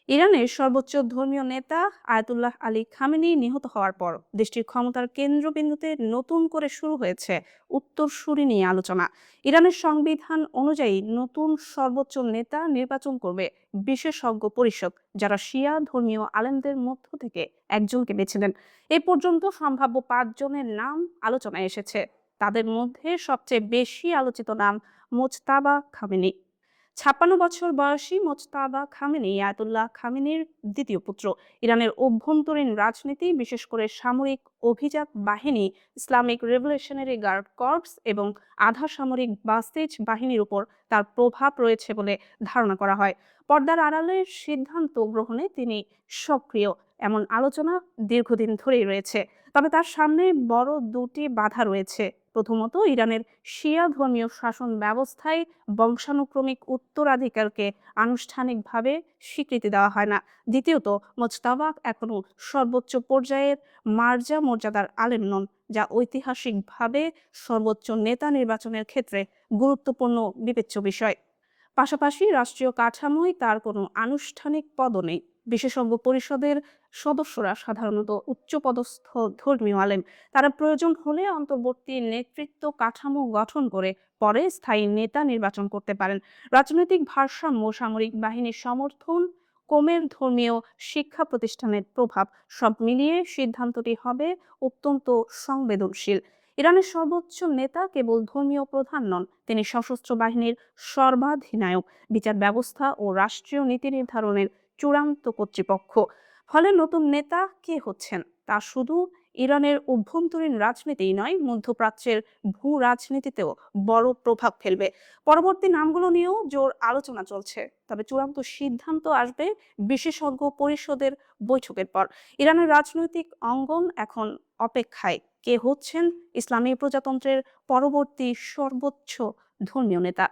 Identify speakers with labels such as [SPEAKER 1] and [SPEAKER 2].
[SPEAKER 1] ইরানের সর্বোচ্চ ধর্মীয় নেতা আয়াতুল্লাহ আলী খামেনি নিহত হওয়ার পর দেশটির ক্ষমতার কেন্দ্রবিন্দুতে নতুন করে শুরু হয়েছে উত্তরসূরি নিয়ে আলোচনা। ইরানের সংবিধান অনুযায়ী নতুন সর্বোচ্চ নেতা নির্বাচন করবে বিশেষজ্ঞ পরিষদ, যারা শিয়া ধর্মীয় আলেমদের মধ্য থেকে একজনকে বেছে নেন। এ পর্যন্ত সম্ভাব্য 5 জনের নাম আলোচনায় এসেছে। তাদের মধ্যে সবচেয়ে বেশি আলোচিত নাম মোজতাবা খামেনি। 56 বছর বয়সী মোজতাবা খামেনি আয়াতুল্লাহ খামেনির দ্বিতীয় পুত্র। ইরানের অভ্যন্তরীণ রাজনীতি, বিশেষ করে সামরিক অভিজাত বাহিনী, ইসলামিক রেভলিউশনারি গার্ড কর্পস এবং আধা সামরিক বাসিজ বাহিনীর উপর তার প্রভাব রয়েছে বলে ধারণা করা হয়। পর্দার আড়ালে সিদ্ধান্ত গ্রহণে তিনি সক্রিয়, এমন আলোচনা দীর্ঘদিন ধরেই রয়েছে। তবে তার সামনে বড় দুটি বাধা রয়েছে। প্রথমত, ইরানের শিয়া ধর্মীয় শাসন ব্যবস্থায় বংশানুক্রমিক উত্তরাধিকারকে আনুষ্ঠানিকভাবে স্বীকৃতি দেওয়া হয় না। দ্বিতীয়ত, মোজতাবা এখনো সর্বোচ্চ পর্যায়ের মার্জা মর্যাদার আলেম নন, যা ঐতিহাসিকভাবে সর্বোচ্চ নেতা নির্বাচনের ক্ষেত্রে গুরুত্বপূর্ণ বিবেচ্য বিষয়। পাশাপাশি রাষ্ট্রীয় কাঠামোয় তার কোনো আনুষ্ঠানিক পদও নেই। বিশেষজ্ঞ পরিষদের সদস্যরা সাধারণত উচ্চপদস্থ ধর্মীয় আলেম। তারা প্রয়োজন হলে অন্তর্বর্তী নেতৃত্ব কাঠামো গঠন করে পরে স্থায়ী নেতা নির্বাচন করতে পারেন। রাজনৈতিক ভারসাম্য, সামরিক বাহিনীর সমর্থন, কোমের ধর্মীয় শিক্ষা প্রতিষ্ঠানের প্রভাব, সব মিলিয়ে সিদ্ধান্তটি হবে অত্যন্ত সংবেদনশীল। ইরানের সর্বোচ্চ নেতা কেবল ধর্মীয় প্রধান নন, তিনি সশস্ত্র বাহিনীর সর্বাধিনায়ক, বিচার ব্যবস্থা ও রাষ্ট্রীয় নীতি নির্ধারণের চূড়ান্ত কর্তৃপক্ষ। ফলে নতুন নেতা কে হচ্ছেন তা শুধু ইরানের অভ্যন্তরীণ রাজনীতিই নয়, মধ্যপ্রাচ্যের ভূ রাজনীতিতেও বড় প্রভাব ফেলবে। পরবর্তী নামগুলো নিয়েও জোর আলোচনা চলছে, তবে চূড়ান্ত সিদ্ধান্ত আসবে বিশেষজ্ঞ পরিষদের বৈঠকের পর। ইরানের রাজনৈতিক অঙ্গন এখন অপেক্ষায় কে হচ্ছেন ইসলামী প্রজাতন্ত্রের পরবর্তী সর্বোচ্চ ধর্মীয় নেতা।